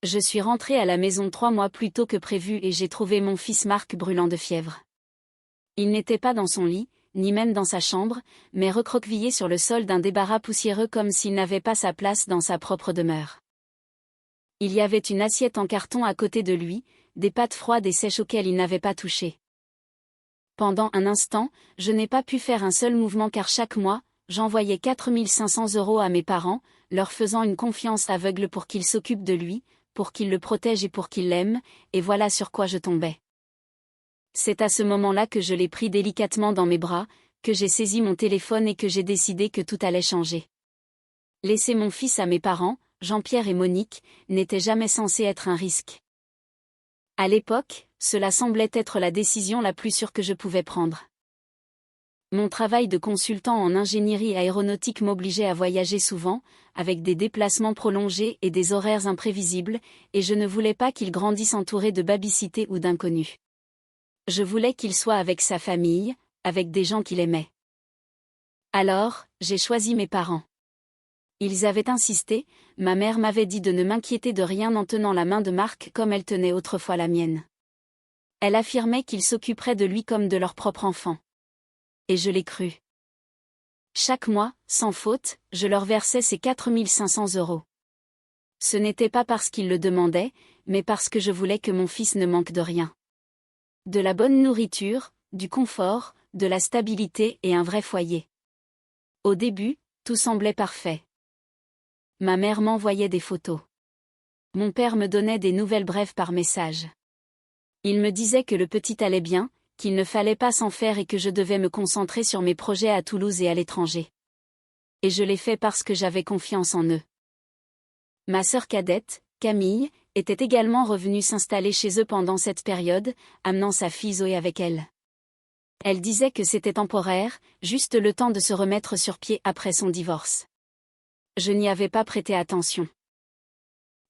Je suis rentrée à la maison 3 mois plus tôt que prévu et j'ai trouvé mon fils Marc brûlant de fièvre. Il n'était pas dans son lit, ni même dans sa chambre, mais recroquevillé sur le sol d'un débarras poussiéreux comme s'il n'avait pas sa place dans sa propre demeure. Il y avait une assiette en carton à côté de lui, des pâtes froides et sèches auxquelles il n'avait pas touché. Pendant un instant, je n'ai pas pu faire un seul mouvement car chaque mois, j'envoyais 4 500 € à mes parents, leur faisant une confiance aveugle pour qu'ils s'occupent de lui, pour qu'ils le protègent et pour qu'ils l'aiment, et voilà sur quoi je tombais. C'est à ce moment-là que je l'ai pris délicatement dans mes bras, que j'ai saisi mon téléphone et que j'ai décidé que tout allait changer. Laisser mon fils à mes parents, Jean-Pierre et Monique, n'était jamais censé être un risque. À l'époque, cela semblait être la décision la plus sûre que je pouvais prendre. Mon travail de consultant en ingénierie aéronautique m'obligeait à voyager souvent, avec des déplacements prolongés et des horaires imprévisibles, et je ne voulais pas qu'il grandisse entouré de babysitter ou d'inconnus. Je voulais qu'il soit avec sa famille, avec des gens qu'il aimait. Alors, j'ai choisi mes parents. Ils avaient insisté, ma mère m'avait dit de ne m'inquiéter de rien en tenant la main de Marc comme elle tenait autrefois la mienne. Elle affirmait qu'ils s'occuperaient de lui comme de leur propre enfant. Et je l'ai cru. Chaque mois, sans faute, je leur versais ces 4 500 €. Ce n'était pas parce qu'ils le demandaient, mais parce que je voulais que mon fils ne manque de rien. De la bonne nourriture, du confort, de la stabilité et un vrai foyer. Au début, tout semblait parfait. Ma mère m'envoyait des photos. Mon père me donnait des nouvelles brèves par message. Il me disait que le petit allait bien, qu'il ne fallait pas s'en faire et que je devais me concentrer sur mes projets à Toulouse et à l'étranger. Et je l'ai fait parce que j'avais confiance en eux. Ma sœur cadette, Camille, était également revenue s'installer chez eux pendant cette période, amenant sa fille Zoé avec elle. Elle disait que c'était temporaire, juste le temps de se remettre sur pied après son divorce. Je n'y avais pas prêté attention.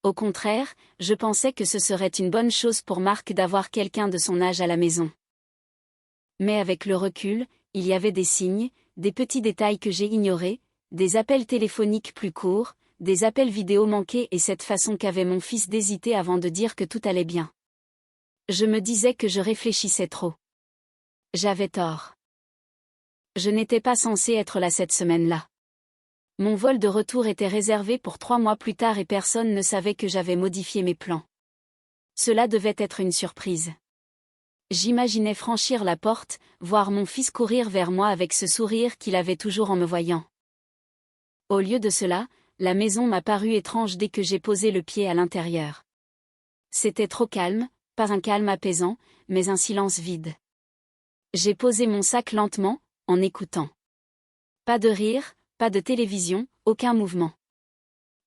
Au contraire, je pensais que ce serait une bonne chose pour Marc d'avoir quelqu'un de son âge à la maison. Mais avec le recul, il y avait des signes, des petits détails que j'ai ignorés, des appels téléphoniques plus courts, des appels vidéo manqués et cette façon qu'avait mon fils d'hésiter avant de dire que tout allait bien. Je me disais que je réfléchissais trop. J'avais tort. Je n'étais pas censée être là cette semaine-là. Mon vol de retour était réservé pour 3 mois plus tard et personne ne savait que j'avais modifié mes plans. Cela devait être une surprise. J'imaginais franchir la porte, voir mon fils courir vers moi avec ce sourire qu'il avait toujours en me voyant. Au lieu de cela, la maison m'a paru étrange dès que j'ai posé le pied à l'intérieur. C'était trop calme, pas un calme apaisant, mais un silence vide. J'ai posé mon sac lentement, en écoutant. Pas de rire, pas de télévision, aucun mouvement.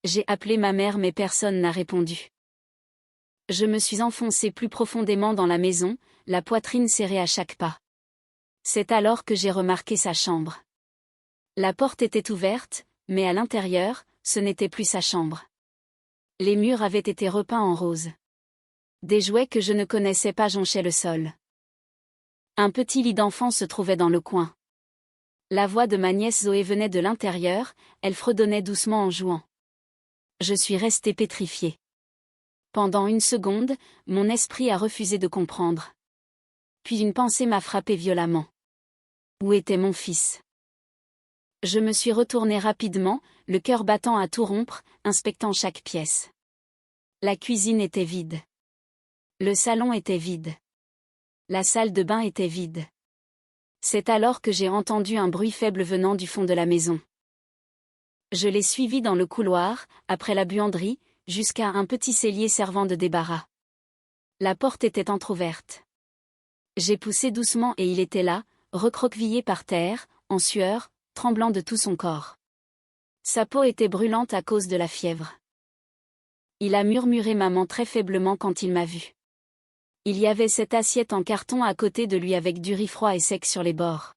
J'ai appelé ma mère mais personne n'a répondu. Je me suis enfoncée plus profondément dans la maison, la poitrine serrée à chaque pas. C'est alors que j'ai remarqué sa chambre. La porte était ouverte, mais à l'intérieur, ce n'était plus sa chambre. Les murs avaient été repeints en rose. Des jouets que je ne connaissais pas jonchaient le sol. Un petit lit d'enfant se trouvait dans le coin. La voix de ma nièce Zoé venait de l'intérieur, elle fredonnait doucement en jouant. Je suis restée pétrifiée. Pendant une seconde, mon esprit a refusé de comprendre. Puis une pensée m'a frappée violemment. Où était mon fils? Je me suis retournée rapidement, le cœur battant à tout rompre, inspectant chaque pièce. La cuisine était vide. Le salon était vide. La salle de bain était vide. C'est alors que j'ai entendu un bruit faible venant du fond de la maison. Je l'ai suivi dans le couloir, après la buanderie, jusqu'à un petit cellier servant de débarras. La porte était entr'ouverte. J'ai poussé doucement et il était là, recroquevillé par terre, en sueur, tremblant de tout son corps. Sa peau était brûlante à cause de la fièvre. Il a murmuré maman très faiblement quand il m'a vu. Il y avait cette assiette en carton à côté de lui avec du riz froid et sec sur les bords.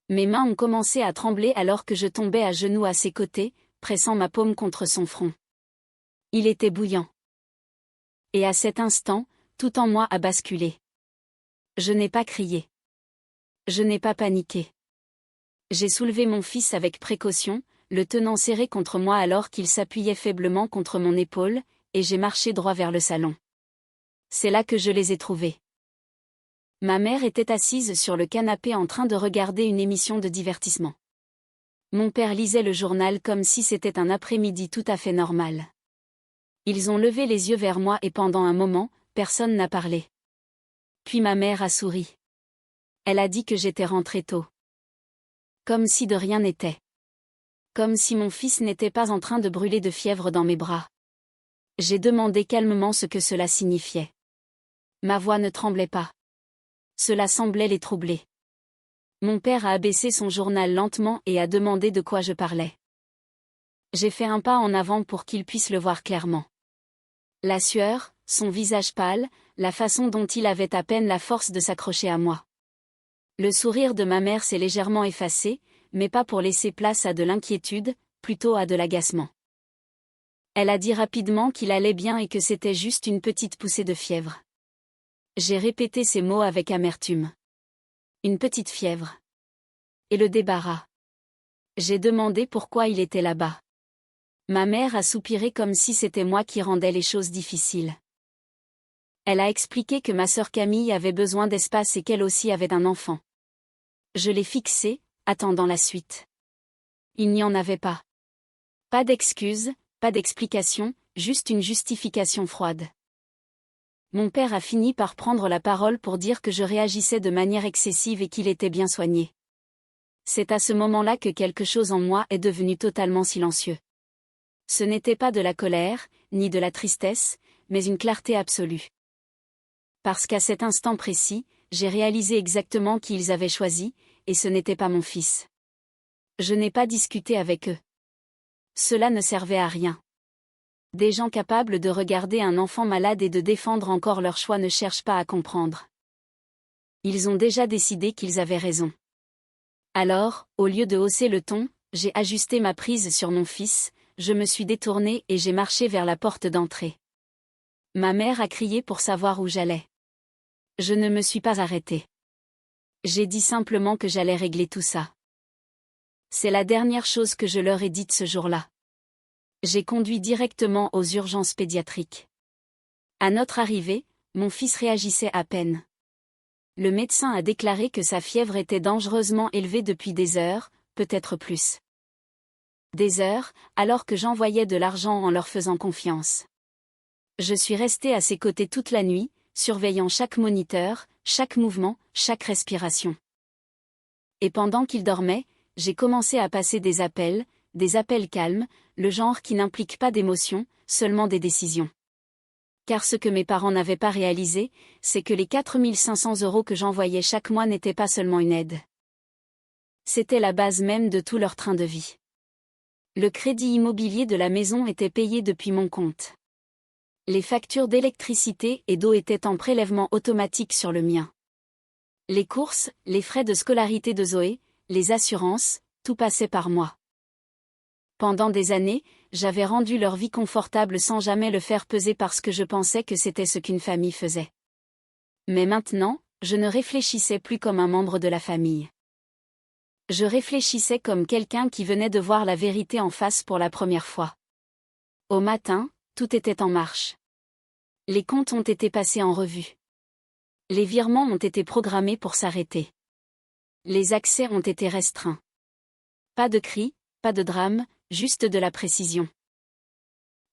Mes mains ont commencé à trembler alors que je tombais à genoux à ses côtés, pressant ma paume contre son front. Il était bouillant. Et à cet instant, tout en moi a basculé. Je n'ai pas crié. Je n'ai pas paniqué. J'ai soulevé mon fils avec précaution, le tenant serré contre moi alors qu'il s'appuyait faiblement contre mon épaule, et j'ai marché droit vers le salon. C'est là que je les ai trouvés. Ma mère était assise sur le canapé en train de regarder une émission de divertissement. Mon père lisait le journal comme si c'était un après-midi tout à fait normal. Ils ont levé les yeux vers moi et pendant un moment, personne n'a parlé. Puis ma mère a souri. Elle a dit que j'étais rentrée tôt. Comme si de rien n'était. Comme si mon fils n'était pas en train de brûler de fièvre dans mes bras. J'ai demandé calmement ce que cela signifiait. Ma voix ne tremblait pas. Cela semblait les troubler. Mon père a abaissé son journal lentement et a demandé de quoi je parlais. J'ai fait un pas en avant pour qu'il puisse le voir clairement. La sueur, son visage pâle, la façon dont il avait à peine la force de s'accrocher à moi. Le sourire de ma mère s'est légèrement effacé, mais pas pour laisser place à de l'inquiétude, plutôt à de l'agacement. Elle a dit rapidement qu'il allait bien et que c'était juste une petite poussée de fièvre. J'ai répété ces mots avec amertume. Une petite fièvre. Et le débarras. J'ai demandé pourquoi il était là-bas. Ma mère a soupiré comme si c'était moi qui rendais les choses difficiles. Elle a expliqué que ma sœur Camille avait besoin d'espace et qu'elle aussi avait un enfant. Je l'ai fixé, attendant la suite. Il n'y en avait pas. Pas d'excuses, pas d'explication, juste une justification froide. Mon père a fini par prendre la parole pour dire que je réagissais de manière excessive et qu'il était bien soigné. C'est à ce moment-là que quelque chose en moi est devenu totalement silencieux. Ce n'était pas de la colère, ni de la tristesse, mais une clarté absolue. Parce qu'à cet instant précis, j'ai réalisé exactement qui ils avaient choisi, et ce n'était pas mon fils. Je n'ai pas discuté avec eux. Cela ne servait à rien. Des gens capables de regarder un enfant malade et de défendre encore leur choix ne cherchent pas à comprendre. Ils ont déjà décidé qu'ils avaient raison. Alors, au lieu de hausser le ton, j'ai ajusté ma prise sur mon fils, je me suis détournée et j'ai marché vers la porte d'entrée. Ma mère a crié pour savoir où j'allais. Je ne me suis pas arrêtée. J'ai dit simplement que j'allais régler tout ça. C'est la dernière chose que je leur ai dite ce jour-là. J'ai conduit directement aux urgences pédiatriques. À notre arrivée, mon fils réagissait à peine. Le médecin a déclaré que sa fièvre était dangereusement élevée depuis des heures, peut-être plus. Des heures, alors que j'envoyais de l'argent en leur faisant confiance. Je suis restée à ses côtés toute la nuit, surveillant chaque moniteur, chaque mouvement, chaque respiration. Et pendant qu'il dormait, j'ai commencé à passer des appels calmes, le genre qui n'implique pas d'émotion, seulement des décisions. Car ce que mes parents n'avaient pas réalisé, c'est que les 4 500 € que j'envoyais chaque mois n'étaient pas seulement une aide. C'était la base même de tout leur train de vie. Le crédit immobilier de la maison était payé depuis mon compte. Les factures d'électricité et d'eau étaient en prélèvement automatique sur le mien. Les courses, les frais de scolarité de Zoé, les assurances, tout passait par moi. Pendant des années, j'avais rendu leur vie confortable sans jamais le faire peser parce que je pensais que c'était ce qu'une famille faisait. Mais maintenant, je ne réfléchissais plus comme un membre de la famille. Je réfléchissais comme quelqu'un qui venait de voir la vérité en face pour la première fois. Au matin, tout était en marche. Les comptes ont été passés en revue. Les virements ont été programmés pour s'arrêter. Les accès ont été restreints. Pas de cris, pas de drame, juste de la précision.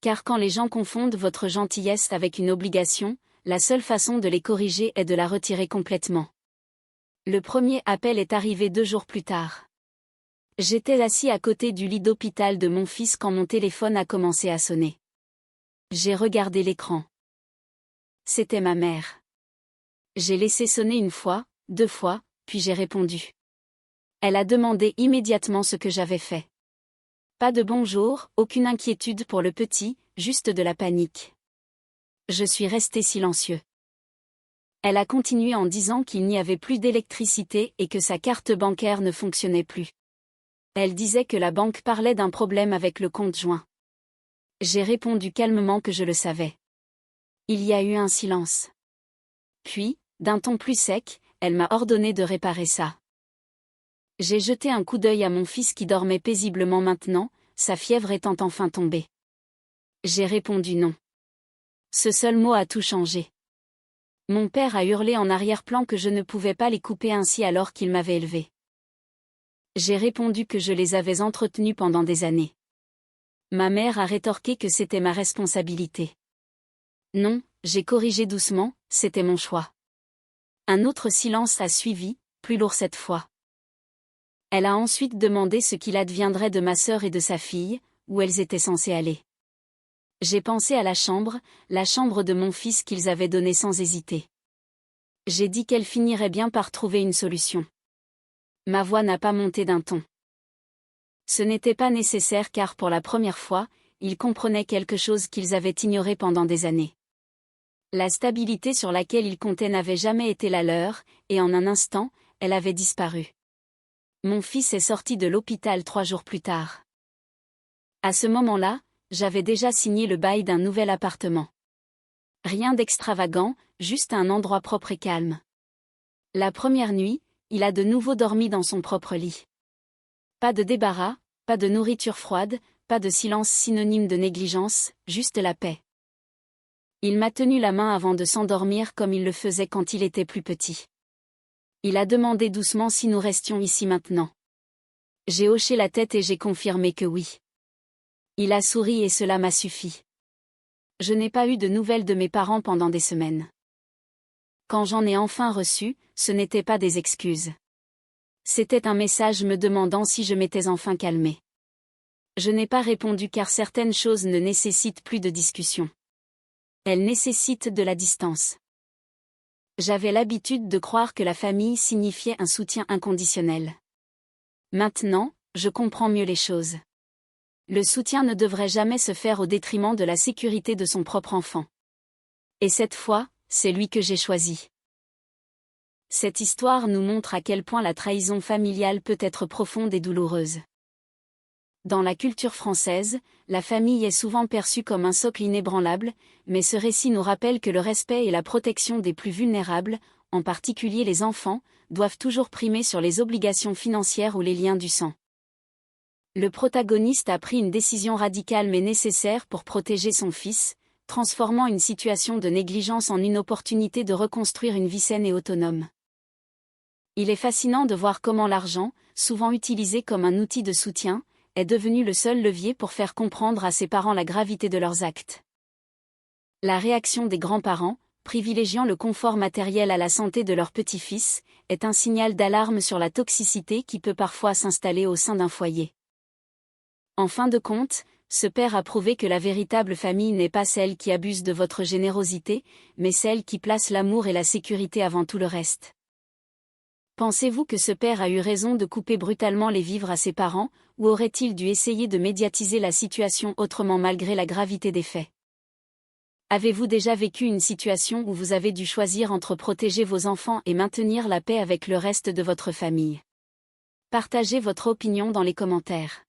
Car quand les gens confondent votre gentillesse avec une obligation, la seule façon de les corriger est de la retirer complètement. Le premier appel est arrivé 2 jours plus tard. J'étais assis à côté du lit d'hôpital de mon fils quand mon téléphone a commencé à sonner. J'ai regardé l'écran. C'était ma mère. J'ai laissé sonner 1 fois, 2 fois, puis j'ai répondu. Elle a demandé immédiatement ce que j'avais fait. Pas de bonjour, aucune inquiétude pour le petit, juste de la panique. Je suis resté silencieux. Elle a continué en disant qu'il n'y avait plus d'électricité et que sa carte bancaire ne fonctionnait plus. Elle disait que la banque parlait d'un problème avec le compte joint. J'ai répondu calmement que je le savais. Il y a eu un silence. Puis, d'un ton plus sec, elle m'a ordonné de réparer ça. J'ai jeté un coup d'œil à mon fils qui dormait paisiblement maintenant, sa fièvre étant enfin tombée. J'ai répondu non. Ce seul mot a tout changé. Mon père a hurlé en arrière-plan que je ne pouvais pas les couper ainsi alors qu'il m'avait élevé. J'ai répondu que je les avais entretenus pendant des années. Ma mère a rétorqué que c'était ma responsabilité. Non, j'ai corrigé doucement, c'était mon choix. Un autre silence a suivi, plus lourd cette fois. Elle a ensuite demandé ce qu'il adviendrait de ma sœur et de sa fille, où elles étaient censées aller. J'ai pensé à la chambre de mon fils qu'ils avaient donnée sans hésiter. J'ai dit qu'elle finirait bien par trouver une solution. Ma voix n'a pas monté d'un ton. Ce n'était pas nécessaire car pour la première fois, ils comprenaient quelque chose qu'ils avaient ignoré pendant des années. La stabilité sur laquelle ils comptaient n'avait jamais été la leur, et en un instant, elle avait disparu. Mon fils est sorti de l'hôpital 3 jours plus tard. À ce moment-là, j'avais déjà signé le bail d'un nouvel appartement. Rien d'extravagant, juste un endroit propre et calme. La première nuit, il a de nouveau dormi dans son propre lit. Pas de débarras, pas de nourriture froide, pas de silence synonyme de négligence, juste la paix. Il m'a tenu la main avant de s'endormir comme il le faisait quand il était plus petit. Il a demandé doucement si nous restions ici maintenant. J'ai hoché la tête et j'ai confirmé que oui. Il a souri et cela m'a suffi. Je n'ai pas eu de nouvelles de mes parents pendant des semaines. Quand j'en ai enfin reçu, ce n'étaient pas des excuses. C'était un message me demandant si je m'étais enfin calmée. Je n'ai pas répondu car certaines choses ne nécessitent plus de discussion. Elles nécessitent de la distance. J'avais l'habitude de croire que la famille signifiait un soutien inconditionnel. Maintenant, je comprends mieux les choses. Le soutien ne devrait jamais se faire au détriment de la sécurité de son propre enfant. Et cette fois, c'est lui que j'ai choisi. Cette histoire nous montre à quel point la trahison familiale peut être profonde et douloureuse. Dans la culture française, la famille est souvent perçue comme un socle inébranlable, mais ce récit nous rappelle que le respect et la protection des plus vulnérables, en particulier les enfants, doivent toujours primer sur les obligations financières ou les liens du sang. Le protagoniste a pris une décision radicale mais nécessaire pour protéger son fils, transformant une situation de négligence en une opportunité de reconstruire une vie saine et autonome. Il est fascinant de voir comment l'argent, souvent utilisé comme un outil de soutien, est devenu le seul levier pour faire comprendre à ses parents la gravité de leurs actes. La réaction des grands-parents, privilégiant le confort matériel à la santé de leur petit-fils, est un signal d'alarme sur la toxicité qui peut parfois s'installer au sein d'un foyer. En fin de compte, ce père a prouvé que la véritable famille n'est pas celle qui abuse de votre générosité, mais celle qui place l'amour et la sécurité avant tout le reste. Pensez-vous que ce père a eu raison de couper brutalement les vivres à ses parents, ou aurait-il dû essayer de médiatiser la situation autrement malgré la gravité des faits? Avez-vous déjà vécu une situation où vous avez dû choisir entre protéger vos enfants et maintenir la paix avec le reste de votre famille? Partagez votre opinion dans les commentaires.